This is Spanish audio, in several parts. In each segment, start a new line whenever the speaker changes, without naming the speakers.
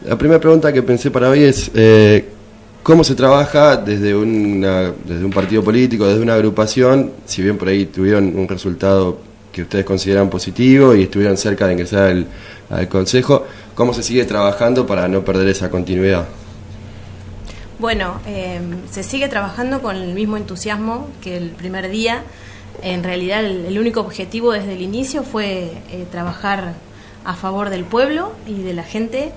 La primera pregunta que pensé para hoy es ¿cómo se trabaja desde un partido político, desde una agrupación, si bien por ahí tuvieron un resultado que ustedes consideran positivo y estuvieron cerca de ingresar al Consejo, cómo se sigue trabajando para no perder esa continuidad?
Bueno, se sigue trabajando con el mismo entusiasmo que el primer día. En realidad el único objetivo desde el inicio fue trabajar a favor del pueblo y de la gente,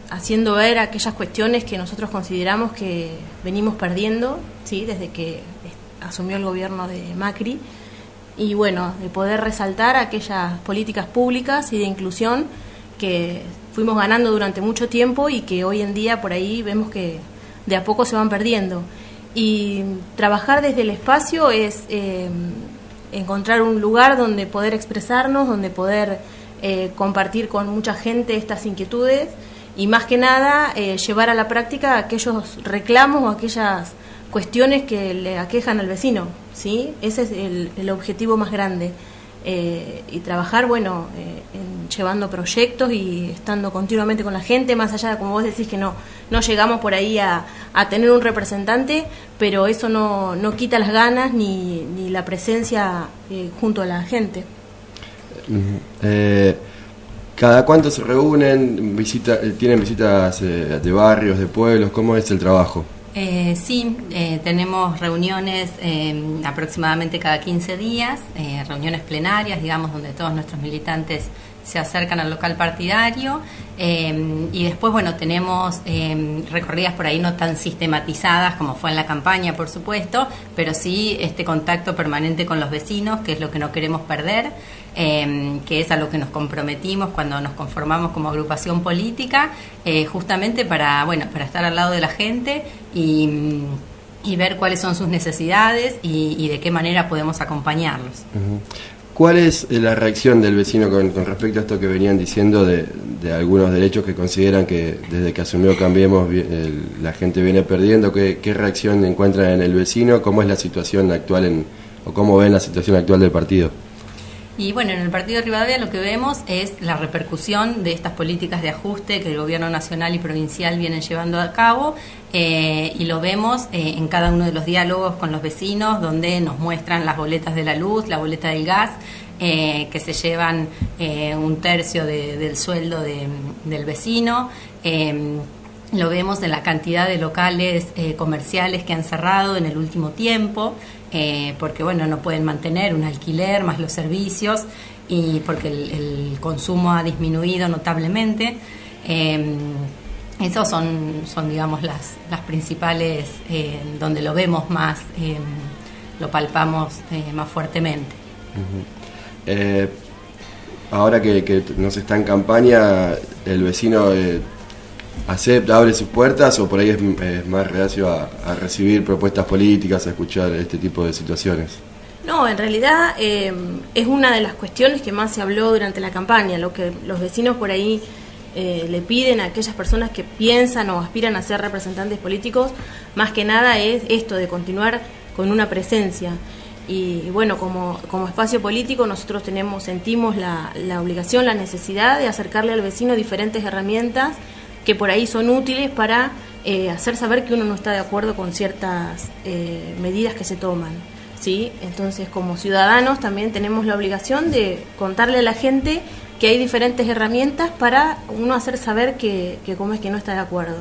haciendo ver aquellas cuestiones que nosotros consideramos que venimos perdiendo, ¿sí?, desde que asumió el gobierno de Macri, y bueno, de poder resaltar aquellas políticas públicas y de inclusión que fuimos ganando durante mucho tiempo y que hoy en día por ahí vemos que de a poco se van perdiendo. Y trabajar desde el espacio es encontrar un lugar donde poder expresarnos, donde poder compartir con mucha gente estas inquietudes y más que nada llevar a la práctica aquellos reclamos o aquellas cuestiones que le aquejan al vecino, ¿sí? Ese es el objetivo más grande. Y trabajar, bueno, llevando proyectos y estando continuamente con la gente, más allá de, como vos decís, que no llegamos por ahí a tener un representante, pero eso no quita las ganas ni la presencia junto a la gente.
¿Cada cuánto se reúnen? ¿Tienen visitas de barrios, de pueblos? ¿Cómo es el trabajo?
Sí, tenemos reuniones aproximadamente cada 15 días, reuniones plenarias, digamos, donde todos nuestros militantes se acercan al local partidario, y después, bueno, tenemos recorridas por ahí no tan sistematizadas como fue en la campaña, por supuesto, pero sí este contacto permanente con los vecinos, que es lo que no queremos perder, que es a lo que nos comprometimos cuando nos conformamos como agrupación política, justamente para estar al lado de la gente y ver cuáles son sus necesidades y de qué manera podemos acompañarlos.
Uh-huh. ¿Cuál es la reacción del vecino con respecto a esto que venían diciendo de algunos derechos que consideran que desde que asumió Cambiemos la gente viene perdiendo? ¿Qué reacción encuentran en el vecino? ¿Cómo es la situación actual o cómo ven la situación actual del partido?
Y bueno, en el Partido de Rivadavia lo que vemos es la repercusión de estas políticas de ajuste que el gobierno nacional y provincial vienen llevando a cabo, y lo vemos en cada uno de los diálogos con los vecinos, donde nos muestran las boletas de la luz, la boleta del gas, que se llevan un tercio del sueldo del vecino. Lo vemos en la cantidad de locales comerciales que han cerrado en el último tiempo, porque bueno, no pueden mantener un alquiler más los servicios y porque el consumo ha disminuido notablemente. Esos son digamos las principales, donde lo vemos más, lo palpamos más fuertemente.
Uh-huh. Ahora que no se está en campaña, el vecino acepta, abre sus puertas, o por ahí es más reacio a recibir propuestas políticas, a escuchar este tipo de situaciones?
No, en realidad es una de las cuestiones que más se habló durante la campaña, lo que los vecinos por ahí le piden a aquellas personas que piensan o aspiran a ser representantes políticos, más que nada es esto de continuar con una presencia. Y bueno, como espacio político nosotros sentimos la obligación, la necesidad de acercarle al vecino diferentes herramientas que por ahí son útiles para hacer saber que uno no está de acuerdo con ciertas medidas que se toman, ¿sí? Entonces, como ciudadanos también tenemos la obligación de contarle a la gente que hay diferentes herramientas para uno hacer saber que cómo es que no está de acuerdo.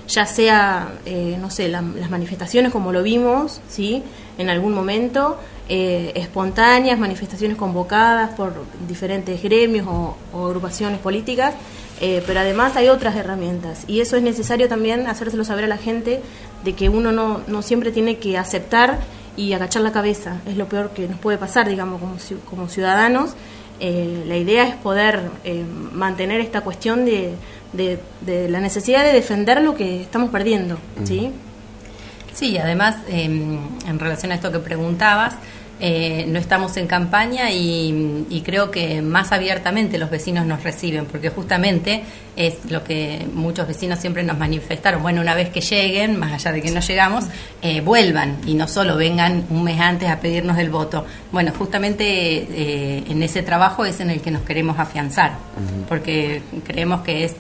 Ya sea, no sé, las manifestaciones como lo vimos, ¿sí?, en algún momento, espontáneas, manifestaciones convocadas por diferentes gremios o agrupaciones políticas, pero además hay otras herramientas y eso es necesario también hacérselo saber a la gente, de que uno no siempre tiene que aceptar y agachar la cabeza. Es lo peor que nos puede pasar, digamos, como ciudadanos. La idea es poder mantener esta cuestión de la necesidad de defender lo que estamos perdiendo, ¿sí?
Sí, además, en relación a esto que preguntabas, no estamos en campaña y creo que más abiertamente los vecinos nos reciben, porque justamente es lo que muchos vecinos siempre nos manifestaron. Bueno, una vez que lleguen, más allá de que no llegamos, vuelvan y no solo vengan un mes antes a pedirnos el voto. Bueno, justamente en ese trabajo es en el que nos queremos afianzar, porque creemos que es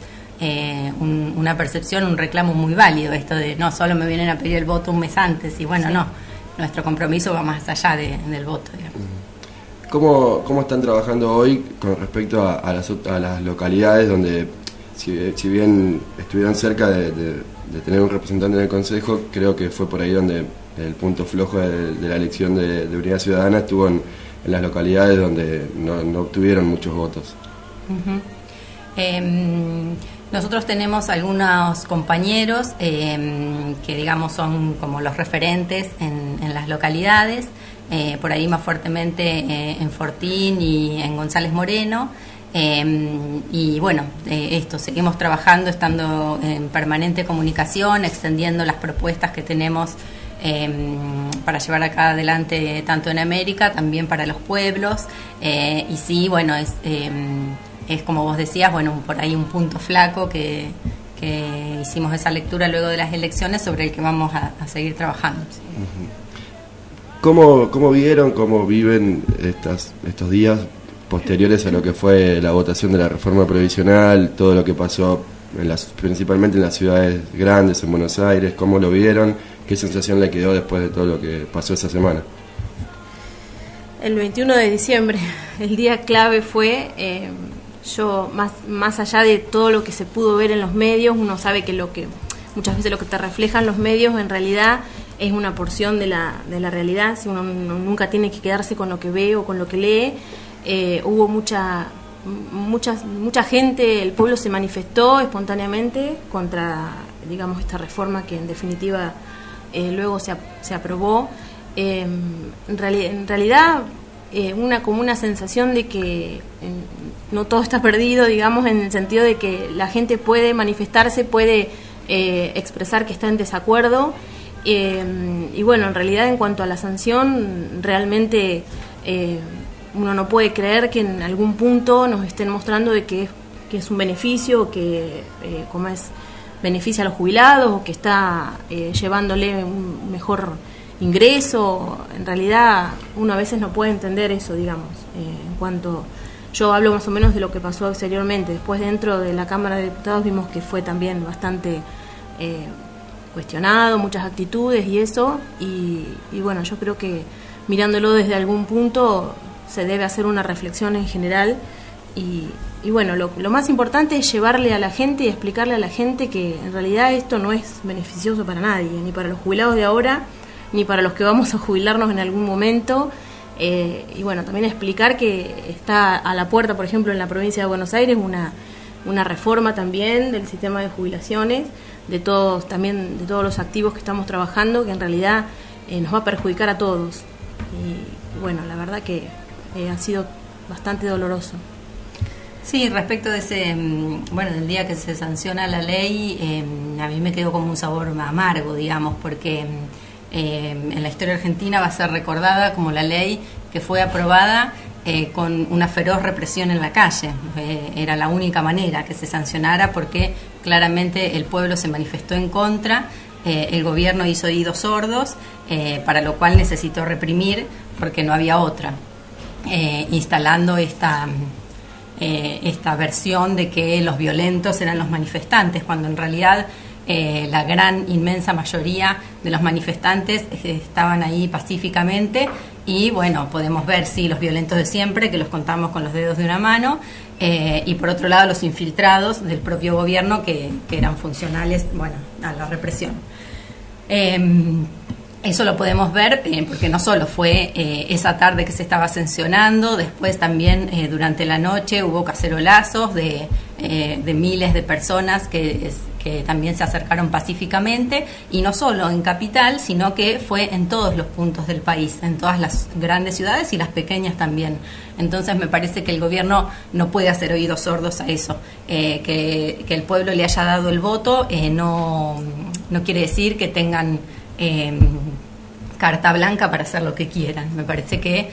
una percepción, un reclamo muy válido, esto de no solo me vienen a pedir el voto un mes antes, y bueno, no, nuestro compromiso va más allá del voto, digamos.
¿Cómo están trabajando hoy con respecto a las localidades donde, si bien estuvieron cerca de tener un representante en el Consejo, creo que fue por ahí donde el punto flojo de la elección de Unidad Ciudadana estuvo en las localidades donde no obtuvieron muchos votos?
Nosotros tenemos algunos compañeros que digamos son como los referentes en las localidades, por ahí más fuertemente en Fortín y en González Moreno, y bueno, seguimos trabajando, estando en permanente comunicación, extendiendo las propuestas que tenemos para llevar acá adelante tanto en América, también para los pueblos, y sí, bueno, es como vos decías, bueno, por ahí un punto flaco que hicimos esa lectura luego de las elecciones sobre el que vamos a seguir trabajando.
¿Cómo viven estos días posteriores a lo que fue la votación de la reforma previsional, todo lo que pasó principalmente en las ciudades grandes, en Buenos Aires? ¿Cómo lo vieron? ¿Qué sensación le quedó después de todo lo que pasó esa semana?
El 21 de diciembre, el día clave fue... Yo, más allá de todo lo que se pudo ver en los medios, uno sabe que muchas veces lo que te reflejan los medios en realidad es una porción de la realidad. Si uno nunca tiene que quedarse con lo que ve o con lo que lee, hubo mucha gente, el pueblo se manifestó espontáneamente contra, digamos, esta reforma que en definitiva luego se aprobó. En realidad como una sensación de que no todo está perdido, digamos, en el sentido de que la gente puede manifestarse, puede expresar que está en desacuerdo, y bueno, en realidad en cuanto a la sanción, realmente uno no puede creer que en algún punto nos estén mostrando de que es un beneficio, que como es beneficia a los jubilados, o que está llevándole un mejor ingreso. En realidad uno a veces no puede entender eso, digamos, en cuanto... Yo hablo más o menos de lo que pasó exteriormente. Después dentro de la Cámara de Diputados vimos que fue también bastante cuestionado, muchas actitudes y eso, y bueno, yo creo que mirándolo desde algún punto se debe hacer una reflexión en general, y bueno, lo más importante es llevarle a la gente y explicarle a la gente que en realidad esto no es beneficioso para nadie, ni para los jubilados de ahora, ni para los que vamos a jubilarnos en algún momento. Y bueno, también explicar que está a la puerta, por ejemplo, en la provincia de Buenos Aires, una reforma también del sistema de jubilaciones, de todos los activos que estamos trabajando, que en realidad nos va a perjudicar a todos. Y bueno, la verdad que ha sido bastante doloroso.
Sí, respecto de del día que se sanciona la ley, a mí me quedó como un sabor amargo, digamos, porque en la historia argentina va a ser recordada como la ley que fue aprobada con una feroz represión en la calle. Era la única manera que se sancionara, porque claramente el pueblo se manifestó en contra, el gobierno hizo oídos sordos, para lo cual necesitó reprimir porque no había otra, instalando esta versión de que los violentos eran los manifestantes, cuando en realidad la gran inmensa mayoría de los manifestantes estaban ahí pacíficamente. Y bueno, podemos ver, sí, los violentos de siempre, que los contamos con los dedos de una mano, y por otro lado los infiltrados del propio gobierno que eran funcionales, bueno, a la represión. Eso lo podemos ver porque no solo fue esa tarde que se estaba sancionando, después también durante la noche hubo cacerolazos de miles de personas que también se acercaron pacíficamente, y no solo en Capital, sino que fue en todos los puntos del país, en todas las grandes ciudades y las pequeñas también. Entonces me parece que el gobierno no puede hacer oídos sordos a eso. Que el pueblo le haya dado el voto no quiere decir que tengan carta blanca para hacer lo que quieran. Me parece que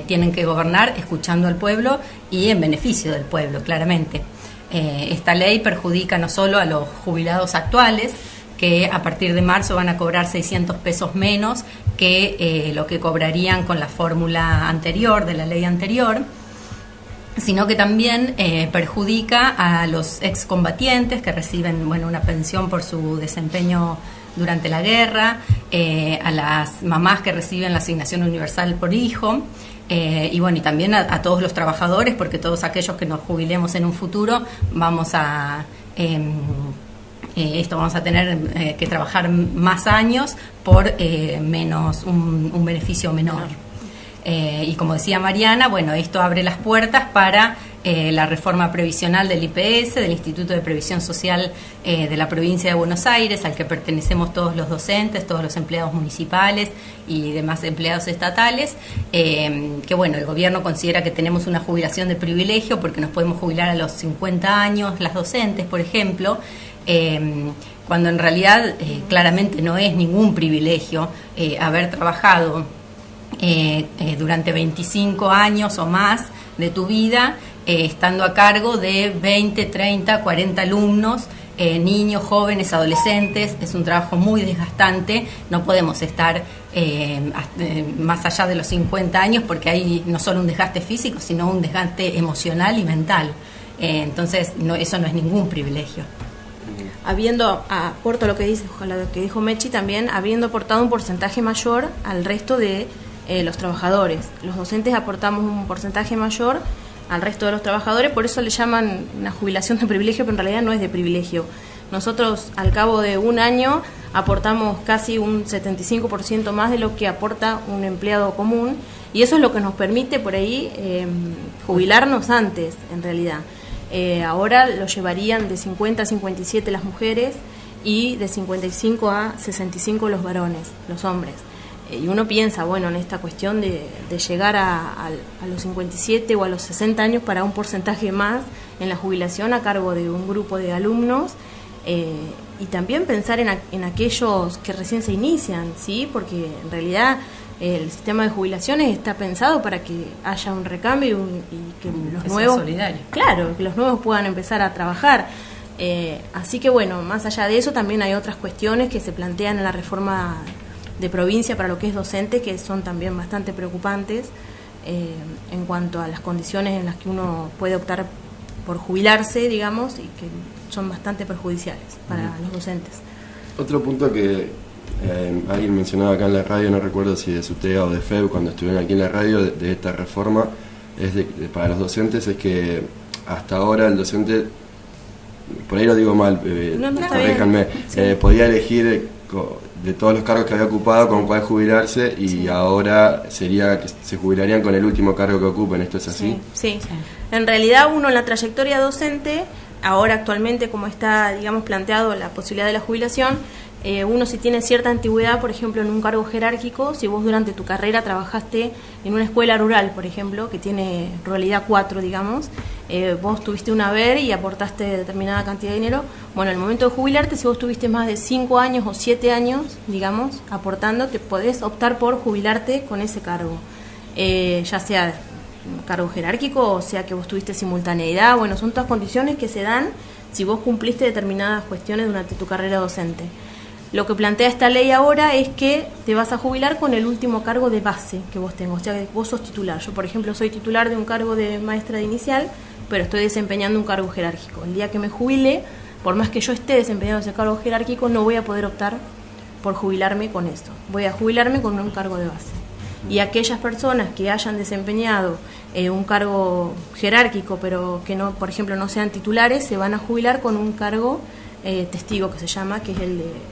tienen que gobernar escuchando al pueblo y en beneficio del pueblo, claramente. Esta ley perjudica no solo a los jubilados actuales, que a partir de marzo van a cobrar 600 pesos menos que lo que cobrarían con la fórmula anterior, de la ley anterior, sino que también perjudica a los excombatientes que reciben, bueno, una pensión por su desempeño durante la guerra, a las mamás que reciben la asignación universal por hijo, y bueno, y también a todos los trabajadores, porque todos aquellos que nos jubilemos en un futuro vamos a vamos a tener que trabajar más años por menos un beneficio menor. Y como decía Mariana, bueno, esto abre las puertas para la reforma previsional del IPS, del Instituto de Previsión Social de la provincia de Buenos Aires, al que pertenecemos todos los docentes, todos los empleados municipales y demás empleados estatales, que bueno, el gobierno considera que tenemos una jubilación de privilegio porque nos podemos jubilar a los 50 años, las docentes, por ejemplo, cuando en realidad claramente no es ningún privilegio haber trabajado durante 25 años o más de tu vida, estando a cargo de 20, 30, 40 alumnos, niños, jóvenes, adolescentes. Es un trabajo muy desgastante, no podemos estar más allá de los 50 años porque hay no solo un desgaste físico, sino un desgaste emocional y mental. Entonces, eso no es ningún privilegio.
Aporto lo que dijo Mechi, también habiendo aportado un porcentaje mayor al resto de los trabajadores. Los docentes aportamos un porcentaje mayor al resto de los trabajadores, por eso le llaman una jubilación de privilegio, pero en realidad no es de privilegio. Nosotros al cabo de un año aportamos casi un 75% más de lo que aporta un empleado común, y eso es lo que nos permite por ahí jubilarnos antes, en realidad. Ahora lo llevarían de 50 a 57 las mujeres y de 55 a 65 los varones, los hombres. Y uno piensa, bueno, en esta cuestión de llegar a los 57 o a los 60 años para un porcentaje más en la jubilación a cargo de un grupo de alumnos, y también pensar en aquellos que recién se inician, ¿sí? Porque en realidad el sistema de jubilaciones está pensado para que haya un recambio y que los nuevos, claro, que los nuevos puedan empezar a trabajar. Así que bueno, más allá de eso también hay otras cuestiones que se plantean en la reforma de provincia para lo que es docente, que son también bastante preocupantes en cuanto a las condiciones en las que uno puede optar por jubilarse, digamos, y que son bastante perjudiciales para los docentes.
Otro punto que alguien mencionaba acá en la radio, no recuerdo si de SUTEA o de FEB, cuando estuvieron aquí en la radio, de esta reforma, es para los docentes, es que hasta ahora el docente, por ahí lo digo mal, corríjanme, sí, podía elegir de todos los cargos que había ocupado con cuál jubilarse, y sí, ahora sería que se jubilarían con el último cargo que ocupen. ¿Esto es así?
Sí, sí. En realidad uno en la trayectoria docente, ahora actualmente como está, digamos, planteado la posibilidad de la jubilación, uno si tiene cierta antigüedad, por ejemplo, en un cargo jerárquico, si vos durante tu carrera trabajaste en una escuela rural, por ejemplo, que tiene ruralidad 4, digamos, vos tuviste un haber y aportaste determinada cantidad de dinero, bueno, en el momento de jubilarte, si vos tuviste más de 5 años o 7 años, digamos, aportando, te podés optar por jubilarte con ese cargo, ya sea un cargo jerárquico o sea que vos tuviste simultaneidad. Bueno, son todas condiciones que se dan si vos cumpliste determinadas cuestiones durante tu carrera docente. Lo que plantea esta ley ahora es que te vas a jubilar con el último cargo de base que vos tengas, o sea que vos sos titular. Yo, por ejemplo, soy titular de un cargo de maestra de inicial, pero estoy desempeñando un cargo jerárquico. El día que me jubile, por más que yo esté desempeñando ese cargo jerárquico, no voy a poder optar por jubilarme con esto. Voy a jubilarme con un cargo de base. Y aquellas personas que hayan desempeñado un cargo jerárquico, pero que no, por ejemplo, no sean titulares, se van a jubilar con un cargo testigo, que se llama, que es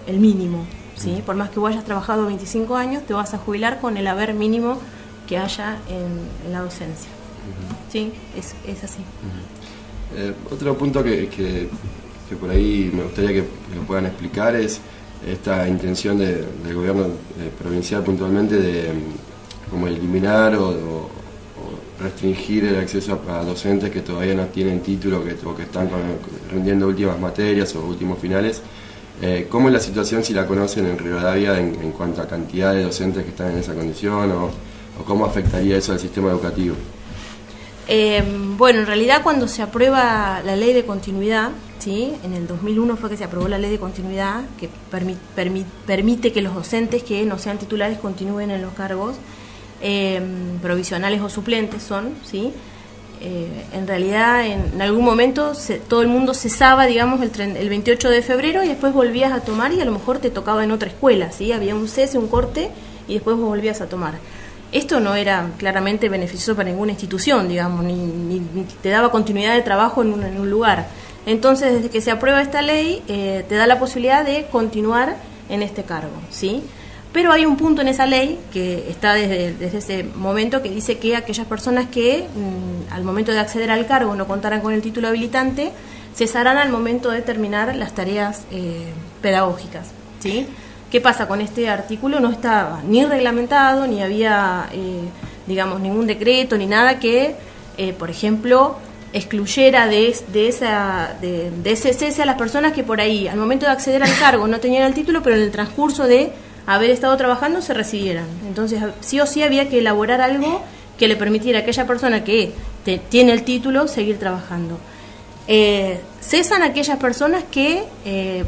el mínimo, ¿sí? Por más que vos hayas trabajado 25 años, te vas a jubilar con el haber mínimo que haya en la docencia. Sí, es así.
Otro punto que por ahí me gustaría que lo puedan explicar es esta intención del gobierno provincial puntualmente de como eliminar o restringir el acceso a docentes que todavía no tienen título o que están rindiendo últimas materias o últimos finales, ¿Cómo es la situación, si la conocen, en Rivadavia en cuanto a cantidad de docentes que están en esa condición o cómo afectaría eso al sistema educativo?
Bueno, en realidad cuando se aprueba la ley de continuidad, ¿sí? En el 2001 fue que se aprobó la ley de continuidad que permite que los docentes que no sean titulares continúen en los cargos provisionales o suplentes son, ¿sí? En realidad en algún momento todo el mundo cesaba, digamos, el 28 de febrero y después volvías a tomar y a lo mejor te tocaba en otra escuela, ¿sí? Había un cese, un corte y después vos volvías a tomar. Esto no era claramente beneficioso para ninguna institución, digamos, ni te daba continuidad de trabajo en un lugar. Entonces, desde que se aprueba esta ley, te da la posibilidad de continuar en este cargo, ¿sí? Pero hay un punto en esa ley que está desde ese momento que dice que aquellas personas que al momento de acceder al cargo no contaran con el título habilitante, cesarán al momento de terminar las tareas pedagógicas, ¿sí? ¿Qué pasa con este artículo? No estaba ni reglamentado, ni había, digamos, ningún decreto, ni nada que, por ejemplo, excluyera de ese cese a las personas que por ahí, al momento de acceder al cargo, no tenían el título, pero en el transcurso de haber estado trabajando se recibieran. Entonces, sí o sí había que elaborar algo que le permitiera a aquella persona que tiene el título seguir trabajando. Cesan aquellas personas que,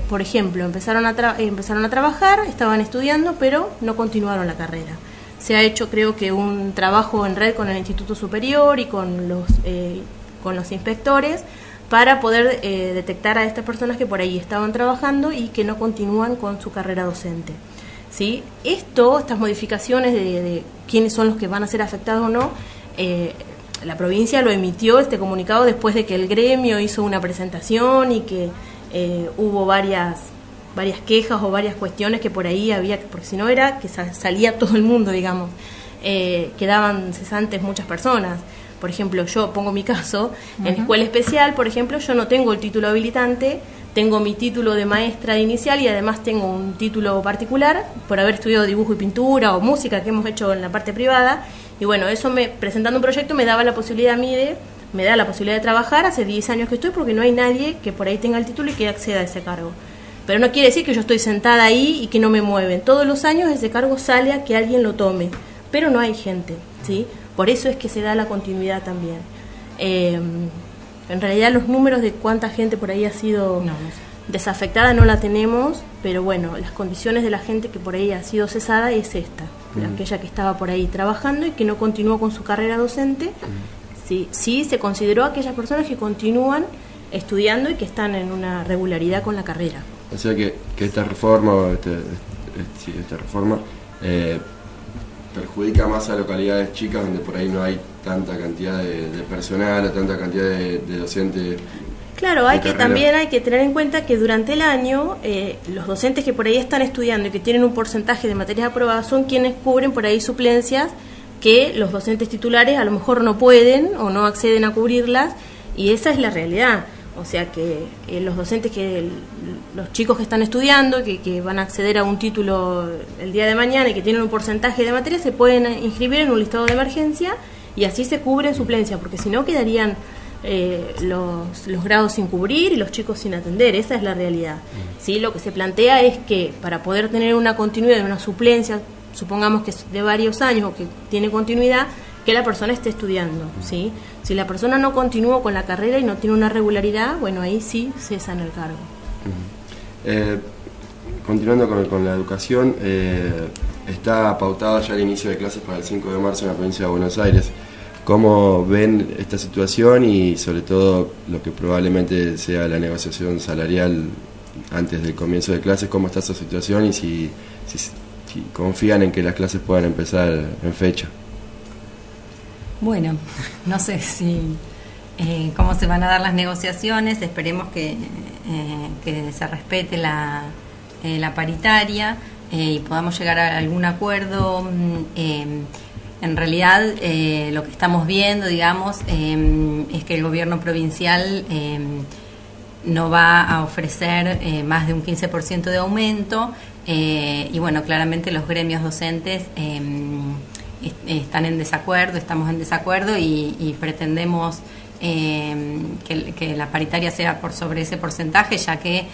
por ejemplo, empezaron a trabajar, estaban estudiando, pero no continuaron la carrera. Se ha hecho, creo que, un trabajo en red con el Instituto Superior y con los inspectores para poder detectar a estas personas que por ahí estaban trabajando y que no continúan con su carrera docente, ¿sí? Estas modificaciones de quiénes son los que van a ser afectados o no, la provincia lo emitió este comunicado después de que el gremio hizo una presentación y que hubo varias quejas o varias cuestiones que por ahí había, porque si no era que salía todo el mundo, digamos, quedaban cesantes muchas personas. Por ejemplo, yo pongo mi caso, en escuela especial, por ejemplo, yo no tengo el título habilitante, tengo mi título de maestra inicial y además tengo un título particular por haber estudiado dibujo y pintura o música que hemos hecho en la parte privada. Y bueno, eso presentando un proyecto me daba la posibilidad a mí me da la posibilidad de trabajar. Hace 10 años que estoy porque no hay nadie que por ahí tenga el título y que acceda a ese cargo. Pero no quiere decir que yo estoy sentada ahí y que no me mueven. Todos los años ese cargo sale a que alguien lo tome, pero no hay gente, ¿sí? Por eso es que se da la continuidad también. En realidad los números de cuánta gente por ahí ha sido desafectada no la tenemos, pero bueno, las condiciones de la gente que por ahí ha sido cesada es esta, aquella que estaba por ahí trabajando y que no continuó con su carrera docente. Sí se consideró a aquellas personas que continúan estudiando y que están en una regularidad con la carrera.
O sea que esta reforma, perjudica más a localidades chicas donde por ahí no hay tanta cantidad de personal o tanta cantidad de docentes.
Claro, también hay que tener en cuenta que durante el año los docentes que por ahí están estudiando y que tienen un porcentaje de materias aprobadas son quienes cubren por ahí suplencias que los docentes titulares a lo mejor no pueden o no acceden a cubrirlas, y esa es la realidad. O sea que los docentes, los chicos que están estudiando, que van a acceder a un título el día de mañana y que tienen un porcentaje de materias, se pueden inscribir en un listado de emergencia y así se cubren suplencias, porque si no quedarían los grados sin cubrir y los chicos sin atender. Esa es la realidad. ¿Sí? Lo que se plantea es que para poder tener una continuidad, una suplencia, supongamos que es de varios años o que tiene continuidad, que la persona esté estudiando, ¿sí? Si la persona no continúa con la carrera y no tiene una regularidad, bueno, ahí sí cesan el cargo.
Continuando con la educación, está pautado ya el inicio de clases para el 5 de marzo en la provincia de Buenos Aires. ¿Cómo ven esta situación y sobre todo lo que probablemente sea la negociación salarial antes del comienzo de clases? ¿Cómo está esa situación y si confían en que las clases puedan empezar en fecha?
Bueno, no sé cómo se van a dar las negociaciones. Esperemos que se respete la paritaria y podamos llegar a algún acuerdo. En realidad, lo que estamos viendo, digamos, es que el gobierno provincial no va a ofrecer más de un 15% de aumento, y bueno, claramente los gremios docentes están en desacuerdo, estamos en desacuerdo y pretendemos que la paritaria sea por sobre ese porcentaje, ya que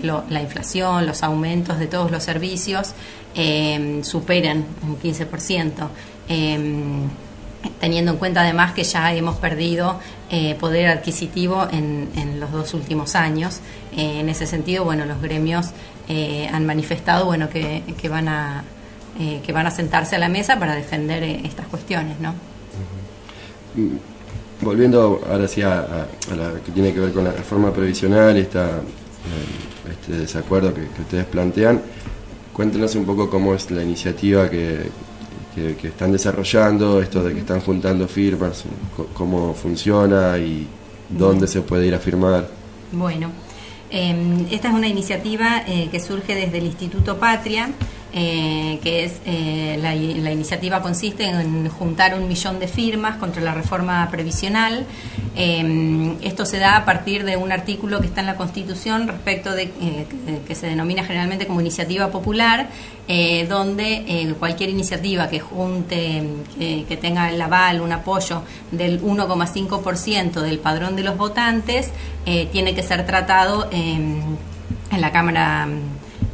la inflación, los aumentos de todos los servicios superan un 15%. Teniendo en cuenta además que ya hemos perdido poder adquisitivo en los 2 últimos años. En ese sentido, bueno, los gremios han manifestado, bueno, que van a sentarse a la mesa para defender estas cuestiones, ¿no?
Volviendo ahora sí a la que tiene que ver con la reforma previsional, este desacuerdo que ustedes plantean, cuéntenos un poco cómo es la iniciativa que están desarrollando, esto de que están juntando firmas, cómo funciona y dónde se puede ir a firmar.
Bueno, esta es una iniciativa que surge desde el Instituto Patria, que es la iniciativa consiste en juntar 1 millón de firmas contra la reforma previsional. Esto se da a partir de un artículo que está en la Constitución respecto de que se denomina generalmente como iniciativa popular, donde cualquier iniciativa que junte, que tenga el aval, un apoyo del 1,5% del padrón de los votantes, tiene que ser tratado en la Cámara,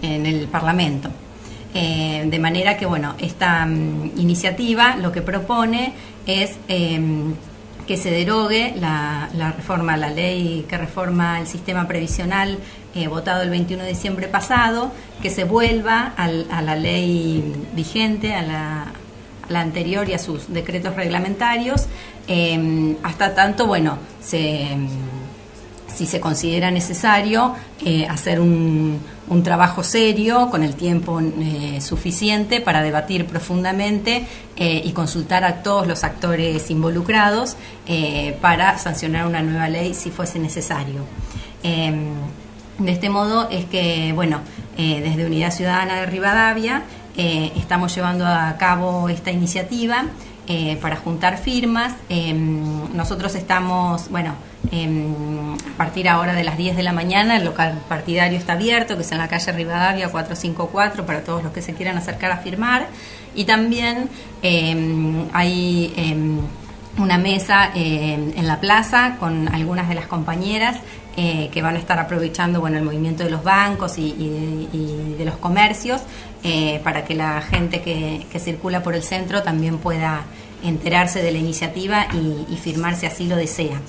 en el Parlamento. De manera que, bueno, esta iniciativa lo que propone es que se derogue la ley que reforma el sistema previsional votado el 21 de diciembre pasado, que se vuelva a la ley vigente, a la anterior y a sus decretos reglamentarios, hasta tanto, bueno, si se considera necesario hacer un trabajo serio con el tiempo suficiente para debatir profundamente y consultar a todos los actores involucrados para sancionar una nueva ley si fuese necesario. De este modo es que, bueno, desde Unidad Ciudadana de Rivadavia estamos llevando a cabo esta iniciativa para juntar firmas. Nosotros estamos, bueno, a partir ahora de las 10 de la mañana el local partidario está abierto, que es en la calle Rivadavia 454, para todos los que se quieran acercar a firmar. Y también hay una mesa en la plaza con algunas de las compañeras que van a estar aprovechando, bueno, el movimiento de los bancos y de los comercios, para que la gente que circula por el centro también pueda enterarse de la iniciativa y firmar si así lo desea.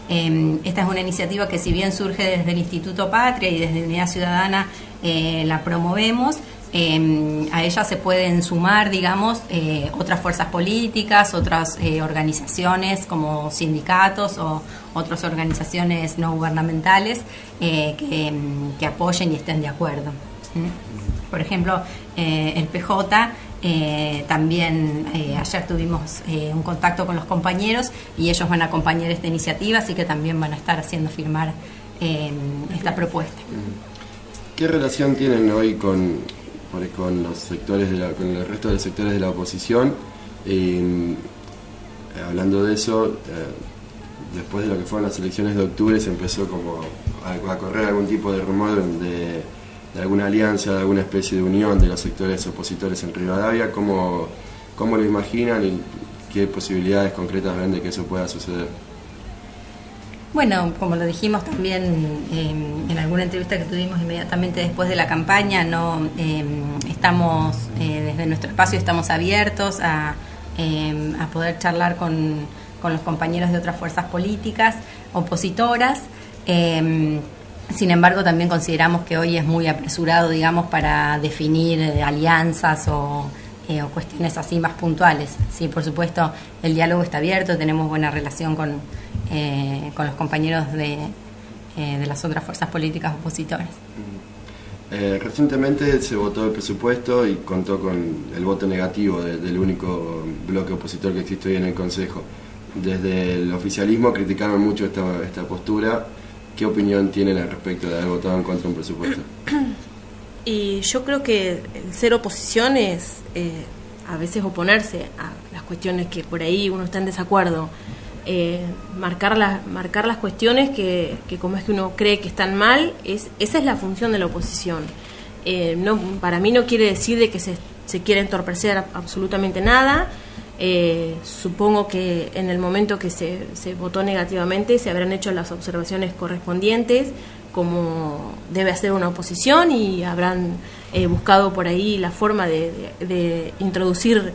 Esta es una iniciativa que, si bien surge desde el Instituto Patria y desde Unidad Ciudadana, la promovemos. A ella se pueden sumar, digamos, otras fuerzas políticas, otras organizaciones como sindicatos o otras organizaciones no gubernamentales que apoyen y estén de acuerdo. Por ejemplo, el PJ también ayer tuvimos un contacto con los compañeros y ellos van a acompañar esta iniciativa, así que también van a estar haciendo firmar esta propuesta.
¿Qué relación tienen hoy con los sectores con el resto de los sectores de la oposición? Hablando de eso, después de lo que fueron las elecciones de octubre se empezó como a correr algún tipo de rumor de alguna alianza, de alguna especie de unión de los sectores opositores en Rivadavia. ¿Cómo lo imaginan y qué posibilidades concretas ven de que eso pueda suceder?
Bueno, como lo dijimos también en alguna entrevista que tuvimos inmediatamente después de la campaña, no estamos desde nuestro espacio estamos abiertos a poder charlar con los compañeros de otras fuerzas políticas opositoras. Sin embargo, también consideramos que hoy es muy apresurado, digamos, para definir alianzas o cuestiones así más puntuales. Sí, por supuesto, el diálogo está abierto, tenemos buena relación con los compañeros de las otras fuerzas políticas opositoras.
Recientemente se votó el presupuesto y contó con el voto negativo del único bloque opositor que existe hoy en el Consejo. Desde el oficialismo criticaron mucho esta postura. ¿Qué opinión tienen al respecto de haber votado en contra de un presupuesto?
Y yo creo que el ser oposición es a veces oponerse a las cuestiones que por ahí uno está en desacuerdo. Marcar las cuestiones que como es que uno cree que están mal, esa es la función de la oposición. Para mí no quiere decir de que se quiere entorpecer absolutamente nada. Supongo que en el momento que se votó negativamente se habrán hecho las observaciones correspondientes, como debe hacer una oposición, y habrán buscado por ahí la forma de introducir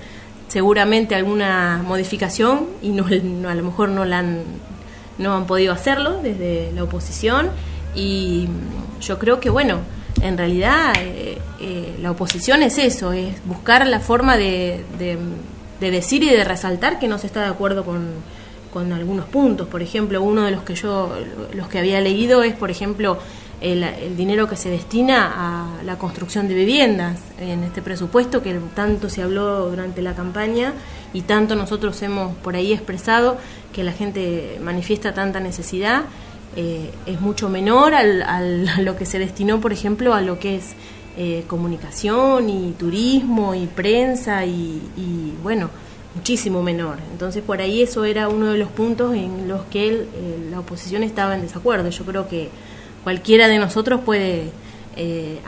seguramente alguna modificación, y a lo mejor no han podido hacerlo desde la oposición. Y yo creo que, bueno, en realidad la oposición es eso, es buscar la forma de decir y de resaltar que no se está de acuerdo con algunos puntos. Por ejemplo, uno de los que había leído es, por ejemplo, el dinero que se destina a la construcción de viviendas en este presupuesto, que tanto se habló durante la campaña y tanto nosotros hemos por ahí expresado que la gente manifiesta tanta necesidad. Es mucho menor a lo que se destinó, por ejemplo, a lo que es comunicación y turismo y prensa y bueno, muchísimo menor. Entonces, por ahí eso era uno de los puntos en los que la oposición estaba en desacuerdo. Yo creo que cualquiera de nosotros puede,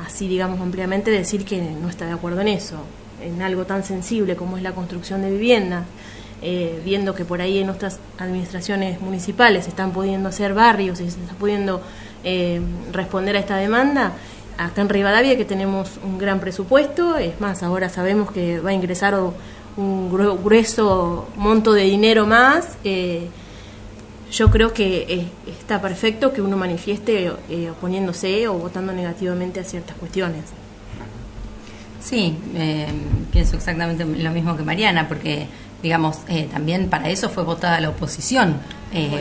así digamos ampliamente, decir que no está de acuerdo en eso, en algo tan sensible como es la construcción de viviendas. Viendo que por ahí en nuestras administraciones municipales se están pudiendo hacer barrios y se está pudiendo responder a esta demanda. Acá en Rivadavia, que tenemos un gran presupuesto, es más, ahora sabemos que va a ingresar un grueso monto de dinero más. Yo creo que está perfecto que uno manifieste oponiéndose o votando negativamente a ciertas cuestiones.
Sí, pienso exactamente lo mismo que Mariana, porque digamos, también para eso fue votada la oposición,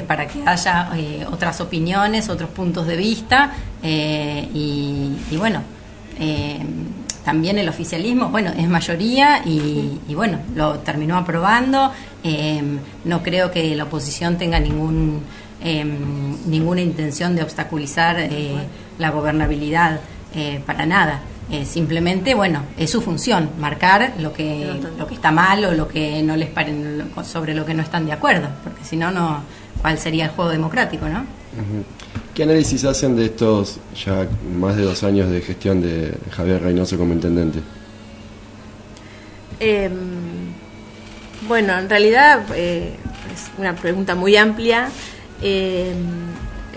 para que haya otras opiniones, otros puntos de vista, y bueno, también el oficialismo, bueno, es mayoría y bueno, lo terminó aprobando. No creo que la oposición tenga ninguna intención de obstaculizar la gobernabilidad, para nada. Simplemente, bueno, es su función, marcar lo que está mal o lo que no les sobre lo que no están de acuerdo, porque si no, ¿cuál sería el juego democrático, no?
Uh-huh. ¿Qué análisis hacen de estos ya más de 2 años de gestión de Javier Reynoso como intendente?
Bueno, en realidad es una pregunta muy amplia.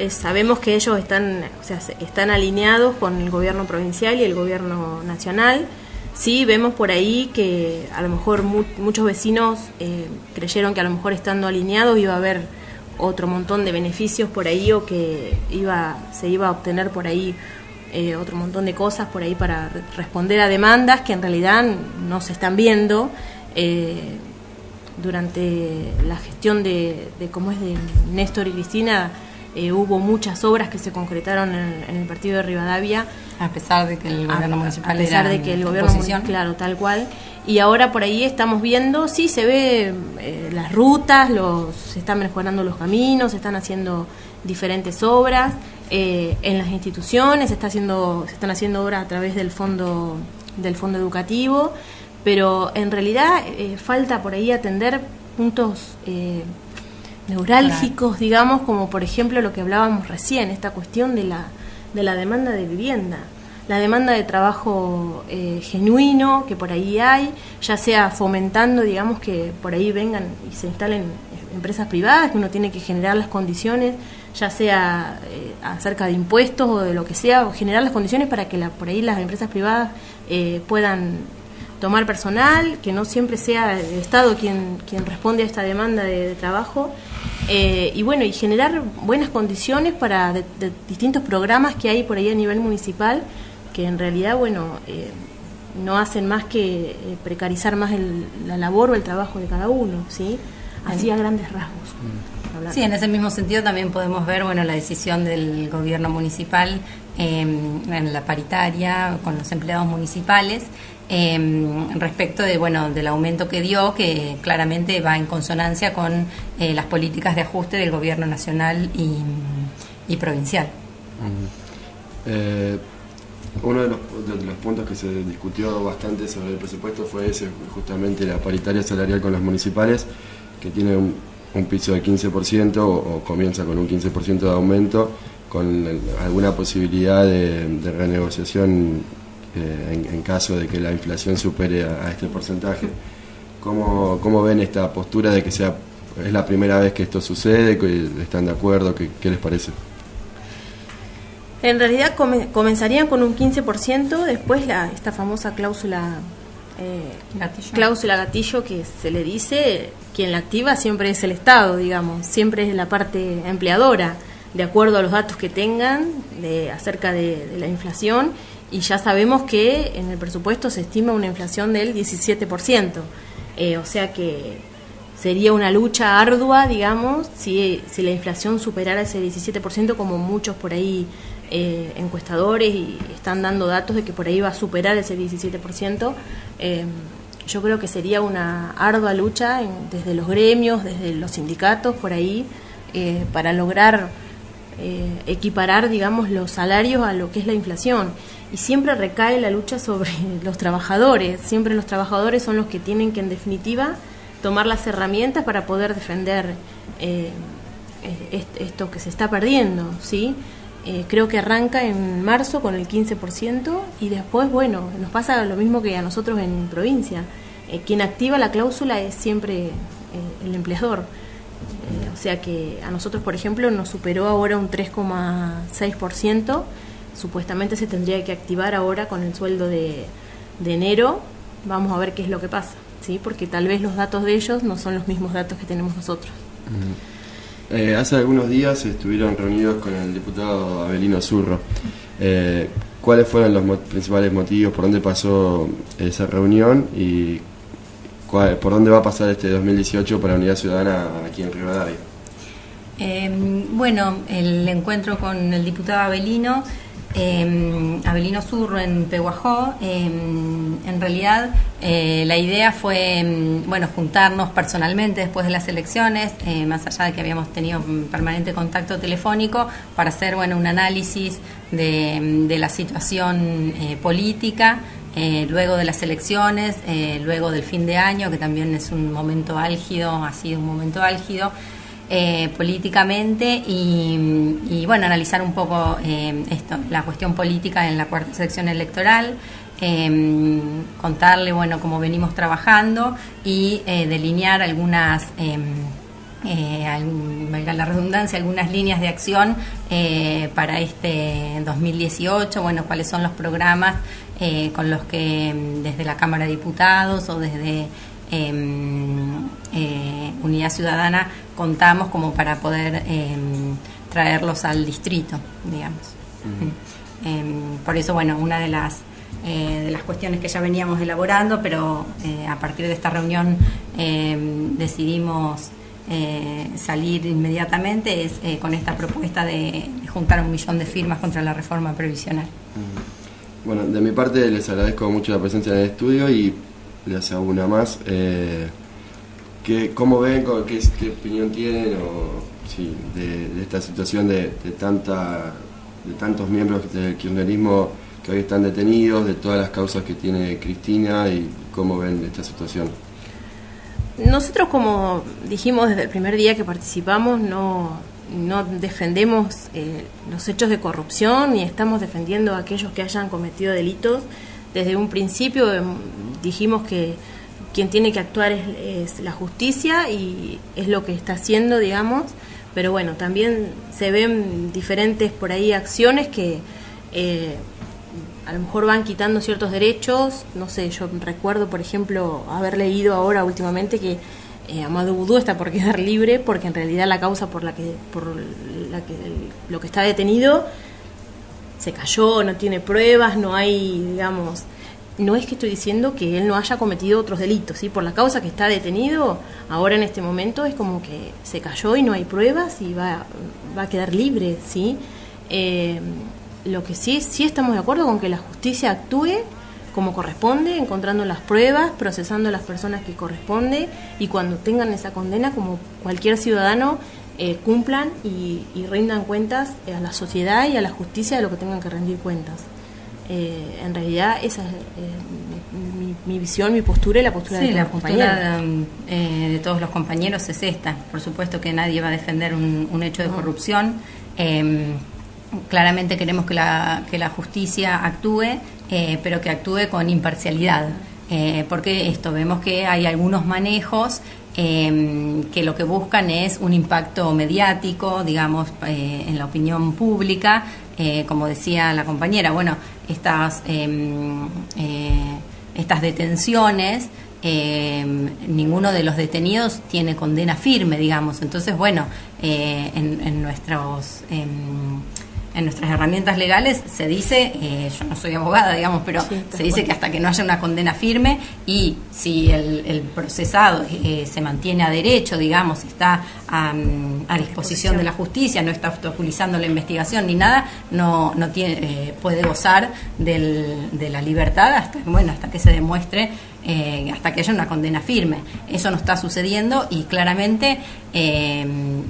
Sabemos que ellos están alineados con el gobierno provincial y el gobierno nacional. Sí, vemos por ahí que a lo mejor muchos vecinos creyeron que a lo mejor estando alineados iba a haber otro montón de beneficios por ahí, o que se iba a obtener por ahí otro montón de cosas por ahí para responder a demandas que en realidad no se están viendo. Durante la gestión de cómo es de Néstor y Cristina, hubo muchas obras que se concretaron en el partido de Rivadavia,
a pesar de que el gobierno municipal
claro, tal cual. Y ahora por ahí estamos viendo, sí, se ve las rutas, se están mejorando los caminos, se están haciendo diferentes obras en las instituciones, se están haciendo obras a través del fondo educativo, pero en realidad falta por ahí atender puntos neurálgicos, claro, digamos, como por ejemplo lo que hablábamos recién, esta cuestión de la demanda de vivienda, la demanda de trabajo genuino que por ahí hay, ya sea fomentando, digamos, que por ahí vengan y se instalen empresas privadas, que uno tiene que generar las condiciones, ya sea acerca de impuestos o de lo que sea, o generar las condiciones para que por ahí las empresas privadas puedan tomar personal, que no siempre sea el Estado quien responde a esta demanda de trabajo, y bueno, y generar buenas condiciones para de distintos programas que hay por ahí a nivel municipal, que en realidad, bueno, no hacen más que precarizar más la labor o el trabajo de cada uno, ¿sí? Así a grandes rasgos.
Sí, en ese mismo sentido también podemos ver, bueno, la decisión del gobierno municipal en la paritaria con los empleados municipales, respecto del aumento que dio, que claramente va en consonancia con las políticas de ajuste del gobierno nacional y provincial.
Uno de los puntos que se discutió bastante sobre el presupuesto fue ese, justamente la paritaria salarial con las municipales, que tiene un piso de 15% o comienza con un 15% de aumento, con alguna posibilidad de renegociación en caso de que la inflación supere a este porcentaje. ¿Cómo ven esta postura de que es la primera vez que esto sucede? ¿Están de acuerdo? ¿Qué les parece?
En realidad comenzarían con un 15%, después esta famosa cláusula gatillo que se le dice, quien la activa siempre es el Estado, digamos, siempre es la parte empleadora, de acuerdo a los datos que tengan acerca de la inflación, y ya sabemos que en el presupuesto se estima una inflación del 17%, o sea que sería una lucha ardua, digamos, si la inflación superara ese 17%, como muchos por ahí encuestadores y están dando datos de que por ahí va a superar ese 17%. Yo creo que sería una ardua lucha desde los gremios, desde los sindicatos, por ahí, para lograr equiparar, digamos, los salarios a lo que es la inflación. Y siempre recae la lucha sobre los trabajadores. Siempre los trabajadores son los que tienen que, en definitiva, tomar las herramientas para poder defender esto que se está perdiendo, ¿sí? Creo que arranca en marzo con el 15% y después, bueno, nos pasa lo mismo que a nosotros en provincia. Quien activa la cláusula es siempre el empleador. O sea que a nosotros, por ejemplo, nos superó ahora un 3,6%. Supuestamente se tendría que activar ahora con el sueldo de enero. Vamos a ver qué es lo que pasa, ¿sí? Porque tal vez los datos de ellos no son los mismos datos que tenemos nosotros.
Hace algunos días estuvieron reunidos con el diputado Abelino Zurro. ¿Cuáles fueron los principales motivos? ¿Por dónde pasó esa reunión? ¿Y por dónde va a pasar este 2018 para Unidad Ciudadana aquí en Rivadavia?
Bueno, el encuentro con el diputado Abelino Zurro en Pehuajó, en realidad la idea fue juntarnos personalmente después de las elecciones, más allá de que habíamos tenido un permanente contacto telefónico, para hacer un análisis de la situación política luego de las elecciones, luego del fin de año, que también es un momento álgido, ha sido un momento álgido políticamente, y analizar un poco la cuestión política en la cuarta sección electoral, contarle cómo venimos trabajando y delinear algunas valga la redundancia, algunas líneas de acción para este 2018, cuáles son los programas con los que desde la Cámara de Diputados o desde Unidad Ciudadana contamos como para poder traerlos al distrito, digamos. Por eso, una de las cuestiones que ya veníamos elaborando, pero a partir de esta reunión decidimos salir inmediatamente, es con esta propuesta de juntar 1 millón de firmas contra la reforma previsional.
Bueno, de mi parte les agradezco mucho la presencia en el estudio y les hago una más. ¿Cómo ven, qué opinión tienen de esta situación de tantos miembros del kirchnerismo que hoy están detenidos, de todas las causas que tiene Cristina, y cómo ven esta situación?
Nosotros, como dijimos desde el primer día que participamos, no defendemos los hechos de corrupción ni estamos defendiendo a aquellos que hayan cometido delitos. Desde un principio dijimos que quien tiene que actuar es la justicia, y es lo que está haciendo, digamos, pero también se ven diferentes por ahí acciones que a lo mejor van quitando ciertos derechos. No sé, yo recuerdo, por ejemplo, haber leído ahora últimamente que Amadou Boudou está por quedar libre, porque en realidad la causa por la que lo que está detenido se cayó, no tiene pruebas, no hay, digamos, no es que estoy diciendo que él no haya cometido otros delitos, ¿sí? Por la causa que está detenido, ahora en este momento es como que se cayó y no hay pruebas y va a quedar libre, ¿sí? Lo que sí estamos de acuerdo con que la justicia actúe como corresponde, encontrando las pruebas, procesando a las personas que corresponde, y cuando tengan esa condena, como cualquier ciudadano, cumplan y rindan cuentas a la sociedad y a la justicia de lo que tengan que rendir cuentas. En realidad esa es mi visión, mi postura y la postura de los compañeros. La postura
de todos los compañeros es esta. Por supuesto que nadie va a defender un hecho de corrupción. Claramente queremos que la justicia actúe, pero que actúe con imparcialidad. porque vemos que hay algunos manejos que lo que buscan es un impacto mediático, digamos, en la opinión pública, como decía la compañera, bueno, estas detenciones, ninguno de los detenidos tiene condena firme, digamos. Entonces, bueno, en nuestras herramientas legales se dice, yo no soy abogada, digamos, pero sí, se dice que hasta que no haya una condena firme y si el procesado se mantiene a derecho, digamos, está a disposición de la justicia, no está obstaculizando la investigación ni nada, no tiene, puede gozar de la libertad hasta que se demuestre, hasta que haya una condena firme. Eso no está sucediendo y claramente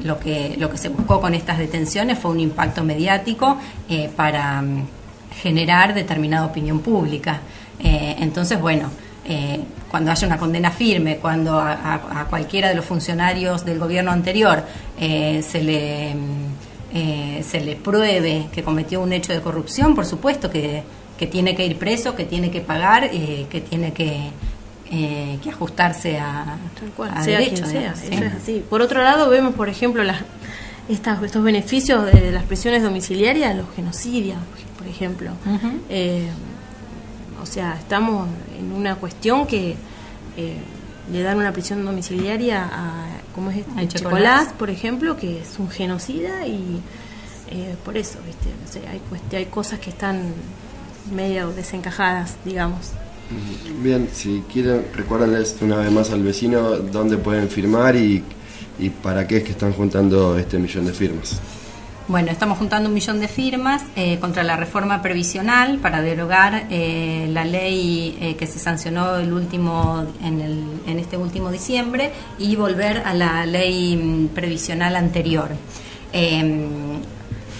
lo que se buscó con estas detenciones fue un impacto mediático para generar determinada opinión pública. Entonces, bueno, cuando haya una condena firme, cuando a cualquiera de los funcionarios del gobierno anterior se le pruebe que cometió un hecho de corrupción, por supuesto que tiene que ir preso, que tiene que pagar, que tiene que ajustarse a
sea
derecho.
Quien sea,
¿sí?
Eso es así. Por otro lado, vemos, por ejemplo, estos beneficios de las prisiones domiciliarias, los genocidios, por ejemplo.
Uh-huh.
O sea, estamos en una cuestión que le dan una prisión domiciliaria a Checolás, por ejemplo, que es un genocida y por eso, ¿viste? O sea, hay cosas que están medio desencajadas, digamos.
Bien, si quieren, recuérdenles una vez más al vecino dónde pueden firmar y para qué es que están juntando este 1.000.000 de firmas.
Bueno, estamos juntando 1.000.000 de firmas contra la reforma previsional para derogar la ley que se sancionó en este último diciembre y volver a la ley previsional anterior.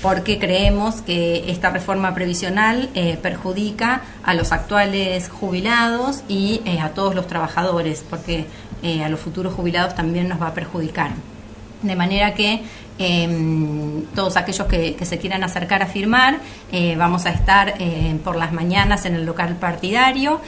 Porque creemos que esta reforma previsional perjudica a los actuales jubilados y a todos los trabajadores, porque a los futuros jubilados también nos va a perjudicar. De manera que todos aquellos que se quieran acercar a firmar, vamos a estar por las mañanas en el local partidario.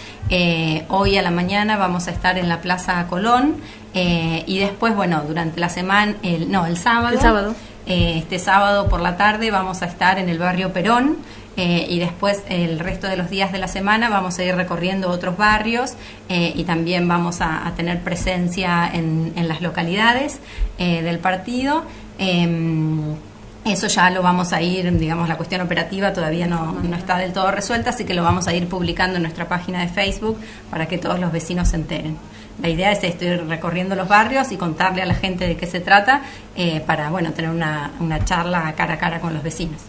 Hoy a la mañana vamos a estar en la Plaza Colón y después, bueno, durante la semana, el sábado. Este sábado por la tarde vamos a estar en el barrio Perón y después el resto de los días de la semana vamos a ir recorriendo otros barrios y también vamos a tener presencia en las localidades del partido. Eso ya lo vamos a ir, digamos, la cuestión operativa todavía no está del todo resuelta, así que lo vamos a ir publicando en nuestra página de Facebook para que todos los vecinos se enteren. La idea es ir recorriendo los barrios y contarle a la gente de qué se trata para, bueno, tener una charla cara a cara con los vecinos.